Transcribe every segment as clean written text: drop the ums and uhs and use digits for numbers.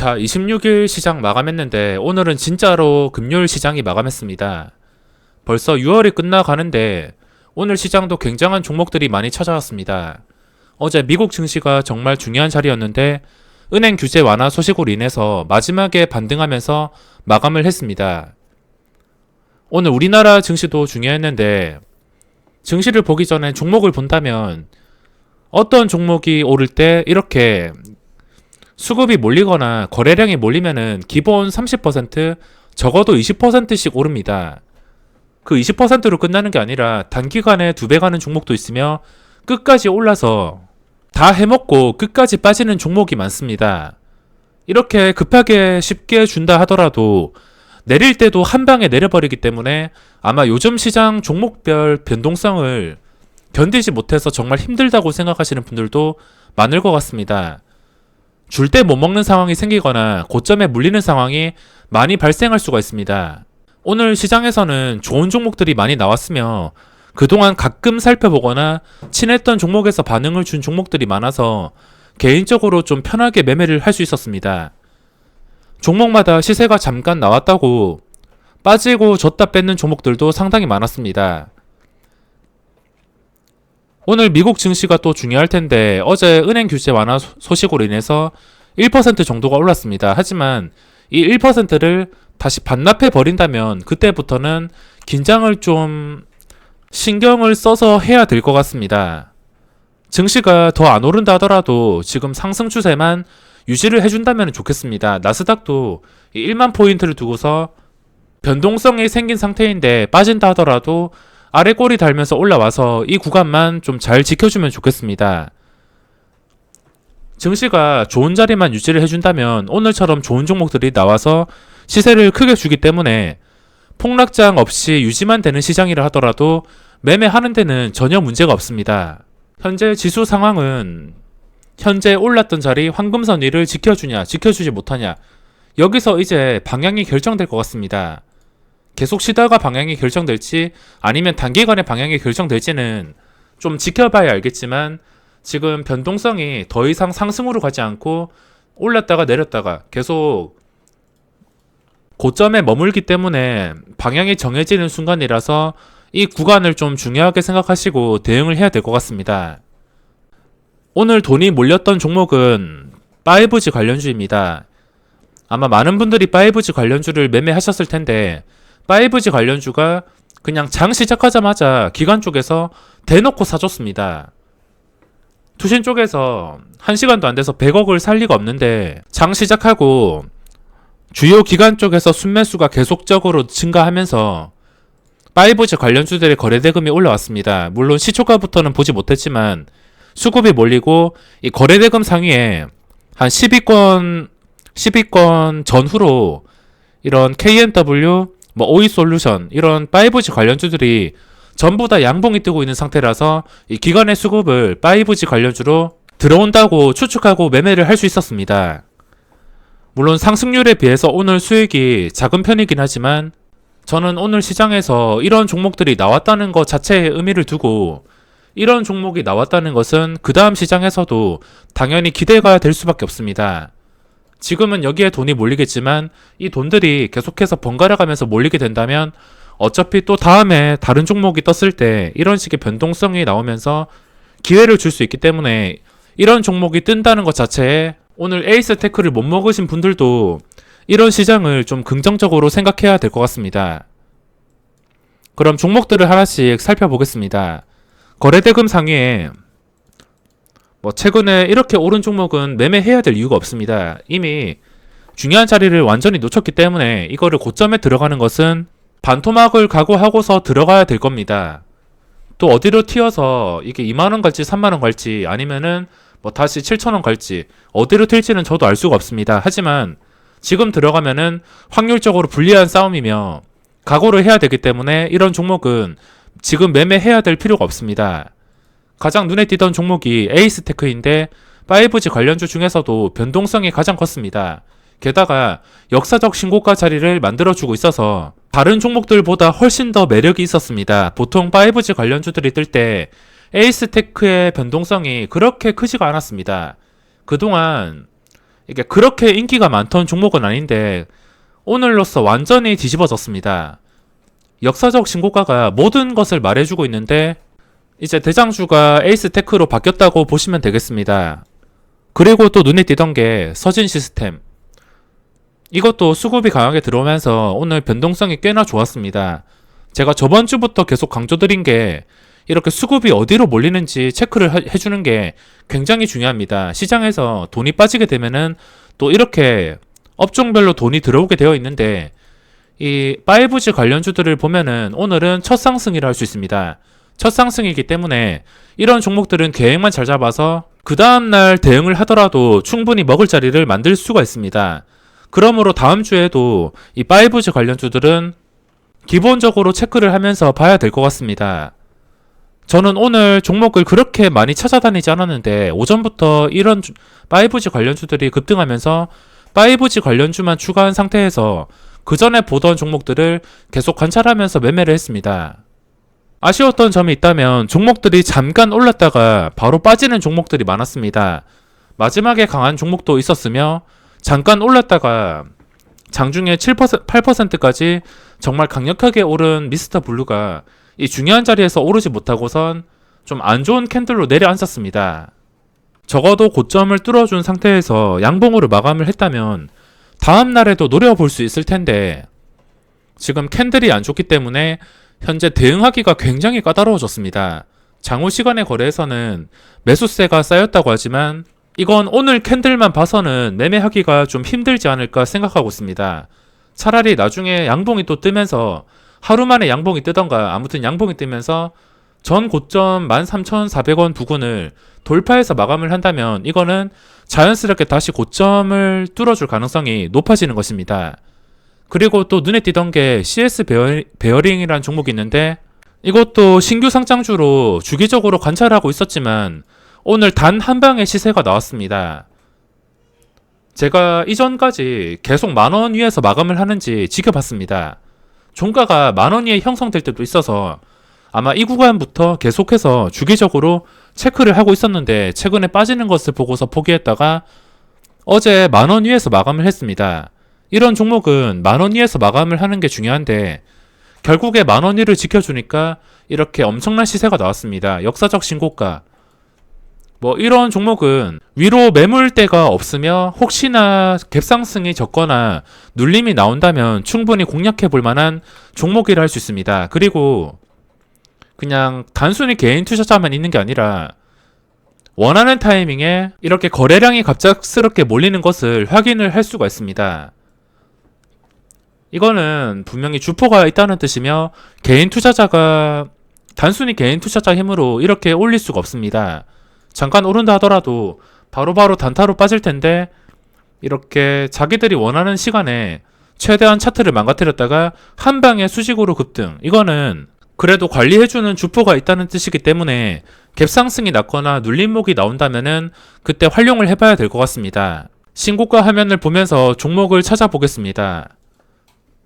자, 26일 시장 마감했는데 오늘은 진짜로 금요일 시장이 마감했습니다. 벌써 6월이 끝나가는데 오늘 시장도 굉장한 종목들이 많이 찾아왔습니다. 어제 미국 증시가 정말 중요한 자리였는데 은행 규제 완화 소식으로 인해서 마지막에 반등하면서 마감을 했습니다. 오늘 우리나라 증시도 중요했는데 증시를 보기 전에 종목을 본다면 어떤 종목이 오를 때 이렇게 수급이 몰리거나 거래량이 몰리면은 기본 30% 적어도 20%씩 오릅니다. 그 20%로 끝나는 게 아니라 단기간에 2배 가는 종목도 있으며 끝까지 올라서 다 해먹고 끝까지 빠지는 종목이 많습니다. 이렇게 급하게 쉽게 준다 하더라도 내릴 때도 한 방에 내려버리기 때문에 아마 요즘 시장 종목별 변동성을 견디지 못해서 정말 힘들다고 생각하시는 분들도 많을 것 같습니다. 줄 때 못 먹는 상황이 생기거나 고점에 물리는 상황이 많이 발생할 수가 있습니다. 오늘 시장에서는 좋은 종목들이 많이 나왔으며 그동안 가끔 살펴보거나 친했던 종목에서 반응을 준 종목들이 많아서 개인적으로 좀 편하게 매매를 할 수 있었습니다. 종목마다 시세가 잠깐 나왔다고 빠지고 줬다 뺏는 종목들도 상당히 많았습니다. 오늘 미국 증시가 또 중요할 텐데 어제 은행 규제 완화 소식으로 인해서 1% 정도가 올랐습니다. 하지만 이 1%를 다시 반납해 버린다면 그때부터는 긴장을 좀 신경을 써서 해야 될 것 같습니다. 증시가 더 안 오른다 하더라도 지금 상승 추세만 유지를 해준다면 좋겠습니다. 나스닥도 1만 포인트를 두고서 변동성이 생긴 상태인데 빠진다 하더라도 아래 꼬리 달면서 올라와서 이 구간만 좀 잘 지켜주면 좋겠습니다. 증시가 좋은 자리만 유지를 해준다면 오늘처럼 좋은 종목들이 나와서 시세를 크게 주기 때문에 폭락장 없이 유지만 되는 시장이라 하더라도 매매하는 데는 전혀 문제가 없습니다. 현재 지수 상황은 현재 올랐던 자리 황금선 위를 지켜주냐 지켜주지 못하냐 여기서 이제 방향이 결정될 것 같습니다. 계속 쉬다가 방향이 결정될지 아니면 단기간에 방향이 결정될지는 좀 지켜봐야 알겠지만 지금 변동성이 더 이상 상승으로 가지 않고 올랐다가 내렸다가 계속 고점에 머물기 때문에 방향이 정해지는 순간이라서 이 구간을 좀 중요하게 생각하시고 대응을 해야 될 것 같습니다. 오늘 돈이 몰렸던 종목은 5G 관련주입니다. 아마 많은 분들이 5G 관련주를 매매하셨을 텐데 5G 관련주가 그냥 장 시작하자마자 기관 쪽에서 대놓고 사줬습니다. 투신 쪽에서 1시간도 안 돼서 100억을 살 리가 없는데 장 시작하고 주요 기관 쪽에서 순매수가 계속적으로 증가하면서 5G 관련주들의 거래대금이 올라왔습니다. 물론 시초가부터는 보지 못했지만 수급이 몰리고 이 거래대금 상위에 한 10위권 전후로 이런 KNW, 오이솔루션 이런 5G 관련주들이 전부 다 양봉이 뜨고 있는 상태라서 이 기관의 수급을 5G 관련주로 들어온다고 추측하고 매매를 할 수 있었습니다. 물론 상승률에 비해서 오늘 수익이 작은 편이긴 하지만 저는 오늘 시장에서 이런 종목들이 나왔다는 것 자체에 의미를 두고 이런 종목이 나왔다는 것은 그 다음 시장에서도 당연히 기대가 될 수밖에 없습니다. 지금은 여기에 돈이 몰리겠지만 이 돈들이 계속해서 번갈아 가면서 몰리게 된다면 어차피 또 다음에 다른 종목이 떴을 때 이런 식의 변동성이 나오면서 기회를 줄 수 있기 때문에 이런 종목이 뜬다는 것 자체에 오늘 에이스테크를 못 먹으신 분들도 이런 시장을 좀 긍정적으로 생각해야 될 것 같습니다. 그럼 종목들을 하나씩 살펴보겠습니다. 거래대금 상위에 최근에 이렇게 오른 종목은 매매해야 될 이유가 없습니다. 이미 중요한 자리를 완전히 놓쳤기 때문에 이거를 고점에 들어가는 것은 반토막을 각오하고서 들어가야 될 겁니다. 또 어디로 튀어서 이게 2만원 갈지 3만원 갈지 아니면은 다시 7천원 갈지 어디로 튈지는 저도 알 수가 없습니다. 하지만 지금 들어가면은 확률적으로 불리한 싸움이며 각오를 해야 되기 때문에 이런 종목은 지금 매매해야 될 필요가 없습니다. 가장 눈에 띄던 종목이 에이스테크인데 5G 관련주 중에서도 변동성이 가장 컸습니다. 게다가 역사적 신고가 자리를 만들어주고 있어서 다른 종목들보다 훨씬 더 매력이 있었습니다. 보통 5G 관련주들이 뜰 때 에이스테크의 변동성이 그렇게 크지가 않았습니다. 그동안 이게 그렇게 인기가 많던 종목은 아닌데 오늘로써 완전히 뒤집어졌습니다. 역사적 신고가가 모든 것을 말해주고 있는데 이제 대장주가 에이스테크로 바뀌었다고 보시면 되겠습니다. 그리고 또 눈에 띄던 게 서진 시스템. 이것도 수급이 강하게 들어오면서 오늘 변동성이 꽤나 좋았습니다. 제가 저번 주부터 계속 강조드린 게 이렇게 수급이 어디로 몰리는지 체크를 해주는 게 굉장히 중요합니다. 시장에서 돈이 빠지게 되면은 또 이렇게 업종별로 돈이 들어오게 되어 있는데 이 5G 관련주들을 보면은 오늘은 첫 상승이라 할 수 있습니다. 첫 상승이기 때문에 이런 종목들은 계획만 잘 잡아서 그 다음날 대응을 하더라도 충분히 먹을 자리를 만들 수가 있습니다. 그러므로 다음 주에도 이 5G 관련주들은 기본적으로 체크를 하면서 봐야 될 것 같습니다. 저는 오늘 종목을 그렇게 많이 찾아다니지 않았는데 오전부터 이런 5G 관련주들이 급등하면서 5G 관련주만 추가한 상태에서 그 전에 보던 종목들을 계속 관찰하면서 매매를 했습니다. 아쉬웠던 점이 있다면 종목들이 잠깐 올랐다가 바로 빠지는 종목들이 많았습니다. 마지막에 강한 종목도 있었으며 잠깐 올랐다가 장중에 7%, 8%까지 정말 강력하게 오른 미스터 블루가 이 중요한 자리에서 오르지 못하고선 좀 안 좋은 캔들로 내려앉았습니다. 적어도 고점을 뚫어준 상태에서 양봉으로 마감을 했다면 다음 날에도 노려볼 수 있을 텐데 지금 캔들이 안 좋기 때문에 현재 대응하기가 굉장히 까다로워졌습니다. 장후 시간의 거래에서는 매수세가 쌓였다고 하지만 이건 오늘 캔들만 봐서는 매매하기가 좀 힘들지 않을까 생각하고 있습니다. 차라리 나중에 양봉이 또 뜨면서 하루 만에 양봉이 뜨던가 아무튼 양봉이 뜨면서 전 고점 13,400원 부근을 돌파해서 마감을 한다면 이거는 자연스럽게 다시 고점을 뚫어줄 가능성이 높아지는 것입니다. 그리고 또 눈에 띄던 게 CS 베어링이라는 종목이 있는데 이것도 신규 상장주로 주기적으로 관찰하고 있었지만 오늘 단 한 방의 시세가 나왔습니다. 제가 이전까지 계속 만원 위에서 마감을 하는지 지켜봤습니다. 종가가 만원 위에 형성될 때도 있어서 아마 이 구간부터 계속해서 주기적으로 체크를 하고 있었는데 최근에 빠지는 것을 보고서 포기했다가 어제 만원 위에서 마감을 했습니다. 이런 종목은 만원 위에서 마감을 하는 게 중요한데 결국에 만원 위를 지켜주니까 이렇게 엄청난 시세가 나왔습니다. 역사적 신고가. 이런 종목은 위로 매물대가 없으며 혹시나 갭상승이 적거나 눌림이 나온다면 충분히 공략해 볼 만한 종목이라 할 수 있습니다. 그리고 그냥 단순히 개인 투자자만 있는 게 아니라 원하는 타이밍에 이렇게 거래량이 갑작스럽게 몰리는 것을 확인을 할 수가 있습니다. 이거는 분명히 주포가 있다는 뜻이며 개인 투자자가 단순히 개인 투자자 힘으로 이렇게 올릴 수가 없습니다. 잠깐 오른다 하더라도 바로바로 단타로 빠질 텐데 이렇게 자기들이 원하는 시간에 최대한 차트를 망가뜨렸다가 한 방에 수직으로 급등. 이거는 그래도 관리해주는 주포가 있다는 뜻이기 때문에 갭상승이 났거나 눌림목이 나온다면은 그때 활용을 해봐야 될 것 같습니다. 신고가 화면을 보면서 종목을 찾아보겠습니다.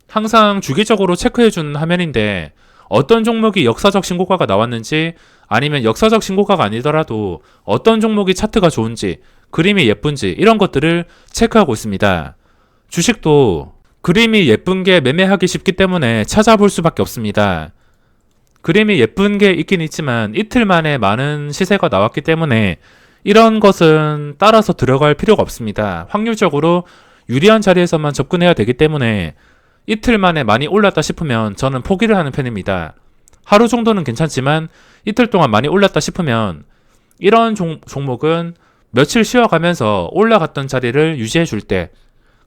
항상 주기적으로 체크해주는 화면인데 어떤 종목이 역사적 신고가가 나왔는지 아니면 역사적 신고가가 아니더라도 어떤 종목이 차트가 좋은지 그림이 예쁜지 이런 것들을 체크하고 있습니다. 주식도 그림이 예쁜 게 매매하기 쉽기 때문에 찾아볼 수밖에 없습니다. 그림이 예쁜 게 있긴 있지만 이틀 만에 많은 시세가 나왔기 때문에 이런 것은 따라서 들어갈 필요가 없습니다. 확률적으로 유리한 자리에서만 접근해야 되기 때문에 이틀 만에 많이 올랐다 싶으면 저는 포기를 하는 편입니다. 하루 정도는 괜찮지만 이틀 동안 많이 올랐다 싶으면 이런 종목은 며칠 쉬어가면서 올라갔던 자리를 유지해 줄 때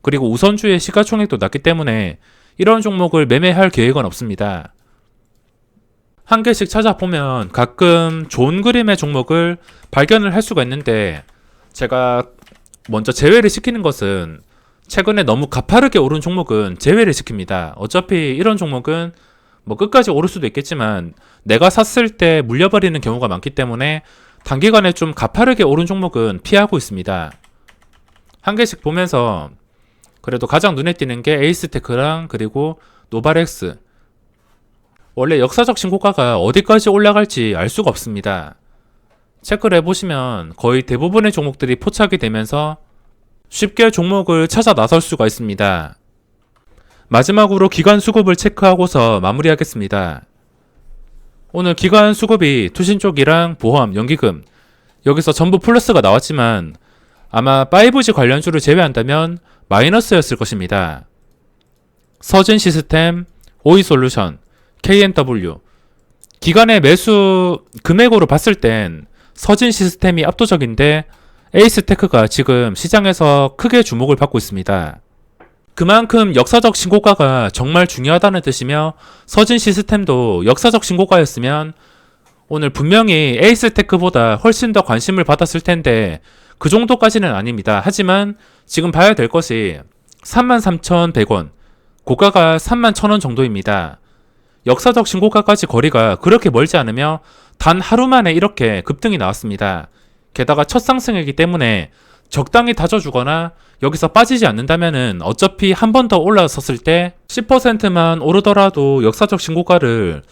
그리고 우선주의 시가총액도 낮기 때문에 이런 종목을 매매할 계획은 없습니다. 한 개씩 찾아보면 가끔 좋은 그림의 종목을 발견을 할 수가 있는데 제가 먼저 제외를 시키는 것은 최근에 너무 가파르게 오른 종목은 제외를 시킵니다. 어차피 이런 종목은 끝까지 오를 수도 있겠지만 내가 샀을 때 물려버리는 경우가 많기 때문에 단기간에 좀 가파르게 오른 종목은 피하고 있습니다. 한 개씩 보면서 그래도 가장 눈에 띄는 게 에이스테크랑 그리고 노바렉스. 원래 역사적 신고가가 어디까지 올라갈지 알 수가 없습니다. 체크를 해보시면 거의 대부분의 종목들이 포착이 되면서 쉽게 종목을 찾아 나설 수가 있습니다. 마지막으로 기관 수급을 체크하고서 마무리하겠습니다. 오늘 기관 수급이 투신 쪽이랑 보험, 연기금 여기서 전부 플러스가 나왔지만 아마 5G 관련주를 제외한다면 마이너스였을 것입니다. 서진 시스템, 오이솔루션, KNW 기관의 매수 금액으로 봤을 땐 서진 시스템이 압도적인데 에이스테크가 지금 시장에서 크게 주목을 받고 있습니다. 그만큼 역사적 신고가가 정말 중요하다는 뜻이며 서진 시스템도 역사적 신고가였으면 오늘 분명히 에이스테크보다 훨씬 더 관심을 받았을 텐데 그 정도까지는 아닙니다. 하지만 지금 봐야 될 것이 33,100원, 고가가 31,000원 정도입니다. 역사적 신고가까지 거리가 그렇게 멀지 않으며 단 하루 만에 이렇게 급등이 나왔습니다. 게다가 첫 상승이기 때문에 적당히 다져주거나 여기서 빠지지 않는다면은 어차피 한 번 더 올라섰을 때 10%만 오르더라도 역사적 신고가를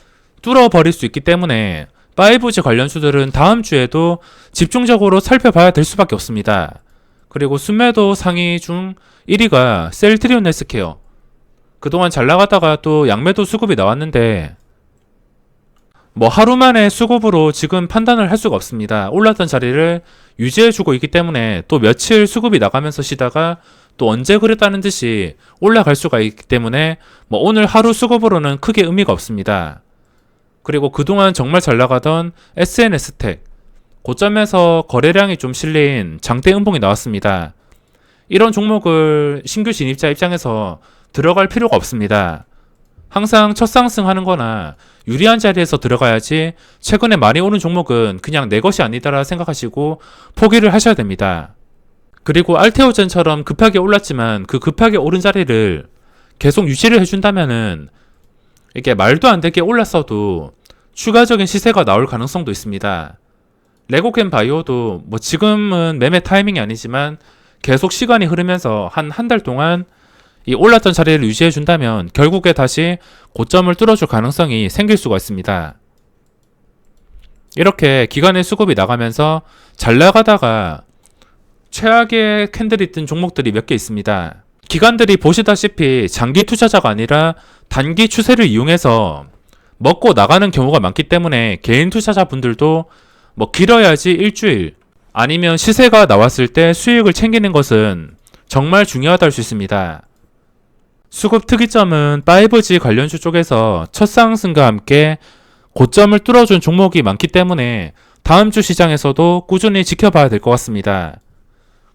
뚫어버릴 수 있기 때문에 5G 관련주들은 다음 주에도 집중적으로 살펴봐야 될 수밖에 없습니다. 그리고 순매도 상위 중 1위가 셀트리온 헬스케어. 그동안 잘 나가다가 또 양매도 수급이 나왔는데 뭐 하루 만에 수급으로 지금 판단을 할 수가 없습니다. 올랐던 자리를 유지해주고 있기 때문에 또 며칠 수급이 나가면서 쉬다가 또 언제 그랬다는 듯이 올라갈 수가 있기 때문에 뭐 오늘 하루 수급으로는 크게 의미가 없습니다. 그리고 그동안 정말 잘 나가던 SNS텍 고점에서 거래량이 좀 실린 장대 음봉이 나왔습니다. 이런 종목을 신규 진입자 입장에서 들어갈 필요가 없습니다. 항상 첫 상승하는 거나 유리한 자리에서 들어가야지 최근에 많이 오른 종목은 그냥 내 것이 아니다라 생각하시고 포기를 하셔야 됩니다. 그리고 알테오젠처럼 급하게 올랐지만 그 급하게 오른 자리를 계속 유지를 해준다면은 이게 말도 안 되게 올랐어도 추가적인 시세가 나올 가능성도 있습니다. 레고캠 바이오도 뭐 지금은 매매 타이밍이 아니지만 계속 시간이 흐르면서 한 달 동안 이 올랐던 자리를 유지해준다면 결국에 다시 고점을 뚫어줄 가능성이 생길 수가 있습니다. 이렇게 기관의 수급이 나가면서 잘 나가다가 최악의 캔들이 뜬 종목들이 몇 개 있습니다. 기관들이 보시다시피 장기 투자자가 아니라 단기 추세를 이용해서 먹고 나가는 경우가 많기 때문에 개인 투자자분들도 뭐 길어야지 일주일 아니면 시세가 나왔을 때 수익을 챙기는 것은 정말 중요하다 할 수 있습니다. 수급 특이점은 5G 관련주 쪽에서 첫 상승과 함께 고점을 뚫어준 종목이 많기 때문에 다음 주 시장에서도 꾸준히 지켜봐야 될 것 같습니다.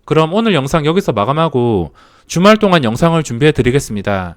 그럼 오늘 영상 여기서 마감하고 주말 동안 영상을 준비해 드리겠습니다.